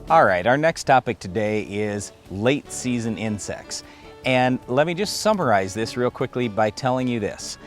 All right, our next topic today is late season insects. And let me just summarize this real quickly by telling you this.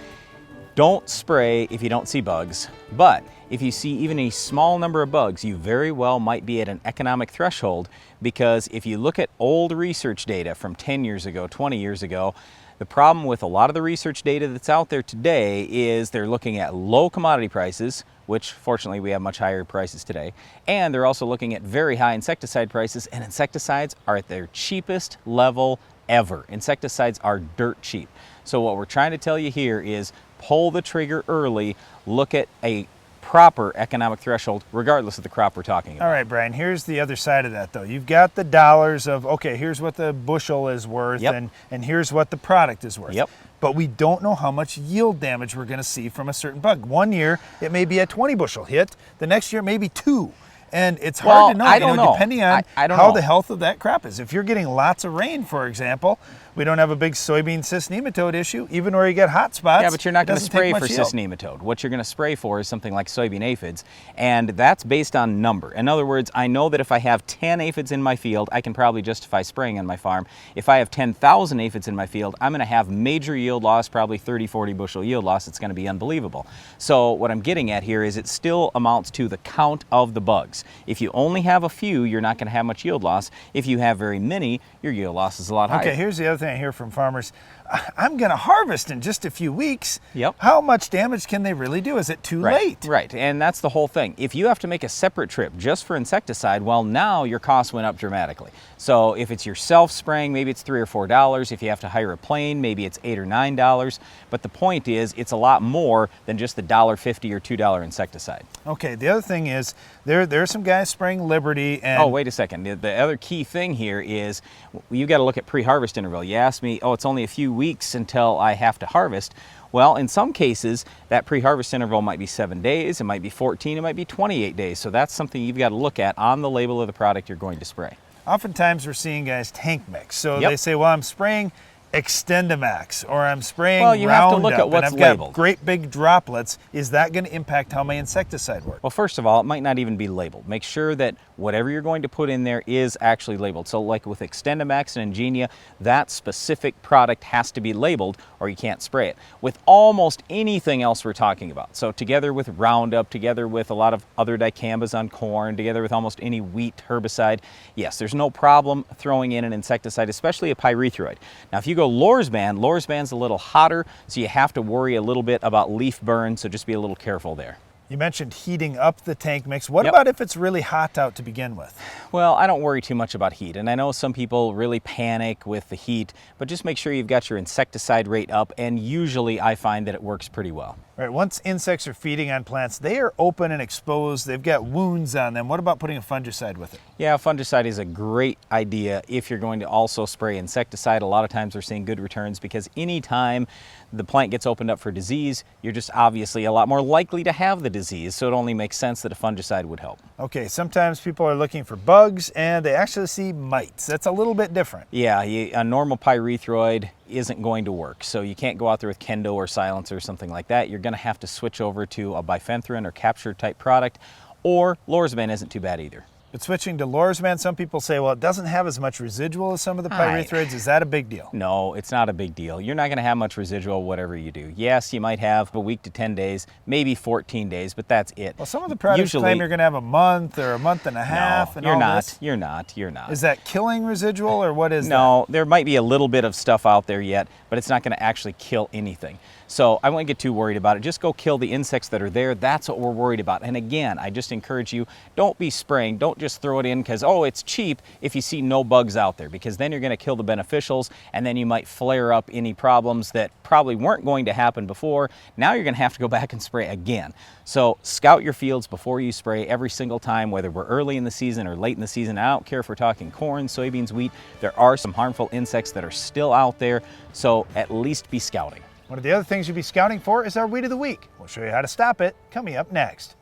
Don't spray if you don't see bugs, but if you see even a small number of bugs, you very well might be at an economic threshold, because if you look at old research data from 10 years ago, 20 years ago, the problem with a lot of the research data that's out there today is they're looking at low commodity prices, which fortunately we have much higher prices today, and they're also looking at very high insecticide prices, and insecticides are at their cheapest level ever. Insecticides are dirt cheap. So what we're trying to tell you here is pull the trigger early, look at a proper economic threshold, regardless of the crop we're talking about. All right, Brian, here's the other side of that though. You've got the dollars of, okay, here's what the bushel is worth, and here's what the product is worth. But we don't know how much yield damage we're gonna see from a certain bug. One year, it may be a 20 bushel hit. The next year, maybe 2. And it's hard to know, I don't know. Depending on how the health of that crop is. If you're getting lots of rain, for example, we don't have a big soybean cyst nematode issue, even where you get hot spots. Yeah, but you're not going to spray for cyst nematode. What you're going to spray for is something like soybean aphids, and that's based on number. In other words, I know that if I have 10 aphids in my field, I can probably justify spraying on my farm. If I have 10,000 aphids in my field, I'm going to have major yield loss, probably 30, 40 bushel yield loss. It's going to be unbelievable. So what I'm getting at here is it still amounts to the count of the bugs. If you only have a few, you're not going to have much yield loss. If you have very many, your yield loss is a lot higher. Okay, here's the other thing I hear from farmers. I'm going to harvest in just a few weeks. Yep. How much damage can they really do? Is it too late? Right, and that's the whole thing. If you have to make a separate trip just for insecticide, well, now your cost went up dramatically. So if it's yourself spraying, maybe it's $3 or $4. If you have to hire a plane, maybe it's $8 or $9. But the point is, it's a lot more than just the $1.50 or $2 insecticide. Okay, the other thing is, there are some guys spraying Liberty and... Oh, wait a second. The other key thing here is you got to look at pre-harvest interval. You asked me, oh, it's only a few weeks until I have to harvest. Well, in some cases, that pre-harvest interval might be 7 days, it might be 14, it might be 28 days. So that's something you've got to look at on the label of the product you're going to spray. Oftentimes we're seeing guys tank mix. So they say, well, I'm spraying Extendamax, or I'm spraying Roundup, you have to look at what's and I've labeled. got great big droplets. Is that going to impact how my insecticide works? Well, first of all, it might not even be labeled. Make sure that whatever you're going to put in there is actually labeled. So like with Extendamax and Ingenia, that specific product has to be labeled or you can't spray it. With almost anything else we're talking about, so together with Roundup, together with a lot of other dicambas on corn, together with almost any wheat herbicide, yes, there's no problem throwing in an insecticide, especially a pyrethroid. Now, if you go Lorsban's a little hotter, so you have to worry a little bit about leaf burn, so just be a little careful there. You mentioned heating up the tank mix. What about if it's really hot out to begin with? Well, I don't worry too much about heat, and I know some people really panic with the heat, but just make sure you've got your insecticide rate up, and usually I find that it works pretty well. All right, once insects are feeding on plants, they are open and exposed. They've got wounds on them. What about putting a fungicide with it? Yeah, fungicide is a great idea if you're going to also spray insecticide. A lot of times we're seeing good returns because anytime the plant gets opened up for disease, you're just obviously a lot more likely to have the disease, so it only makes sense that a fungicide would help. Okay, sometimes people are looking for bugs and they actually see mites. That's a little bit different. Yeah, a normal pyrethroid isn't going to work, so you can't go out there with Kendo or Silencer or something like that. You're going to have to switch over to a bifenthrin or capture type product, or Lorsban isn't too bad either. But switching to Lorsban, some people say, well, it doesn't have as much residual as some of the pyrethroids. Is that a big deal? No, it's not a big deal. You're not going to have much residual whatever you do. Yes, you might have a week to 10 days, maybe 14 days, but that's it. Well, some of the products claim you're going to have a month or a month and a half. No, and you're all not. this. You're not. You're not. Is that killing residual or what is that? No, there might be a little bit of stuff out there yet, but it's not going to actually kill anything. So I wouldn't get too worried about it. Just go kill the insects that are there. That's what we're worried about. And again, I just encourage you, don't be spraying. Don't just throw it in because, oh, it's cheap if you see no bugs out there, because then you're going to kill the beneficials and then you might flare up any problems that probably weren't going to happen before. Now you're going to have to go back and spray again. So scout your fields before you spray every single time, whether we're early in the season or late in the season. I don't care if we're talking corn, soybeans, wheat. There are some harmful insects that are still out there, so at least be scouting. One of the other things you'll be scouting for is our Weed of the Week. We'll show you how to stop it coming up next.